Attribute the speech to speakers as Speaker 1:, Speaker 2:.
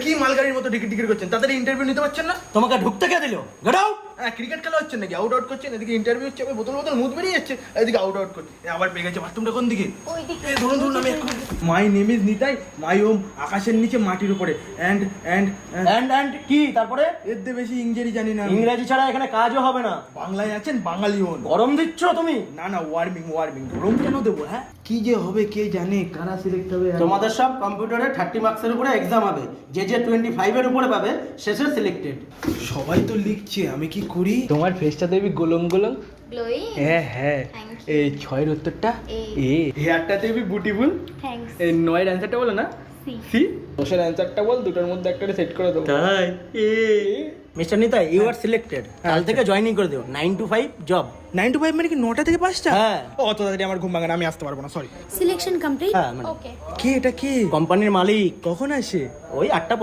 Speaker 1: কি মালগাড়ির মতো ticket ticket করছেন? তাদের ইন্টারভিউ নিতে পারছেন না?
Speaker 2: তোমাকে ঢুকতে কে দিল? Get out.
Speaker 1: হ্যাঁ, ক্রিকেট খেলা হচ্ছে নাকি? আউট করছেন, এদিকে ইন্টারভিউ হচ্ছে, আবার বোতল বোতল মুখ বেরিয়ে যাচ্ছে, এদিকে আউট করছে। আবার পেয়ে গেছে। বাথরুমটা কোন দিকে?
Speaker 3: ওইদিকে।
Speaker 1: ধরুন আমি মাই নেম ইজ নিতাই, মাই ওম আকাশের নিচে মাটির উপরে, অ্যান্ড
Speaker 2: এন্ড কি তারপরে?
Speaker 1: এর দিয়ে বেশি ইংরেজি জানি না আমি।
Speaker 2: ইংরেজি ছাড়া এখানে কাজও হবে না।
Speaker 1: বাংলায় আছেন, বাঙালি হন।
Speaker 2: গরম দিচ্ছ তুমি?
Speaker 1: না না, ওয়ার্মিং গরম কেন দেবো? হ্যাঁ, কি যে হবে কে জানে, কারা সিলেক্ট হবে।
Speaker 2: তোমাদের সব কম্পিউটারে 30 মার্কসের উপরে এক্সাম হবে। যে 25 এর উপরে পাবে শেষে সিলেক্টেড।
Speaker 1: সবাই তো লিখছে, আমি কি করি?
Speaker 4: তোমার ফেসটা দেখবি গোলং গোলং।
Speaker 3: গ্লোয়িং।
Speaker 4: হ্যাঁ
Speaker 3: Thank you.
Speaker 4: এই 6 এর উত্তরটা
Speaker 3: এ।
Speaker 4: হেয়ারটা দেখবি বিউটিফুল।
Speaker 3: থ্যাঙ্কস।
Speaker 4: এই 9 এর অ্যানসারটা বলো না
Speaker 3: সি।
Speaker 4: সি। 10 এর অ্যানসারটা বল, দুটোর মধ্যে একটা সেট করে দেবো।
Speaker 2: তাই mister Nitai, you are selected. কাল থেকে জয়েনিং করে দিও। 9 to 5 জব।
Speaker 1: 9 to 5 মানে কি 9টা থেকে 5টা?
Speaker 2: হ্যাঁ।
Speaker 1: অত তাড়াতাড়ি আমার ঘুম ভাঙে না, আমি আসতে পারবো না, সরি।
Speaker 3: Selection complete.
Speaker 2: হ্যাঁ, মানে
Speaker 3: ওকে।
Speaker 1: কে এটা? কে?
Speaker 2: কোম্পানির মালিক
Speaker 1: কখন আসে?
Speaker 2: ওই 8টা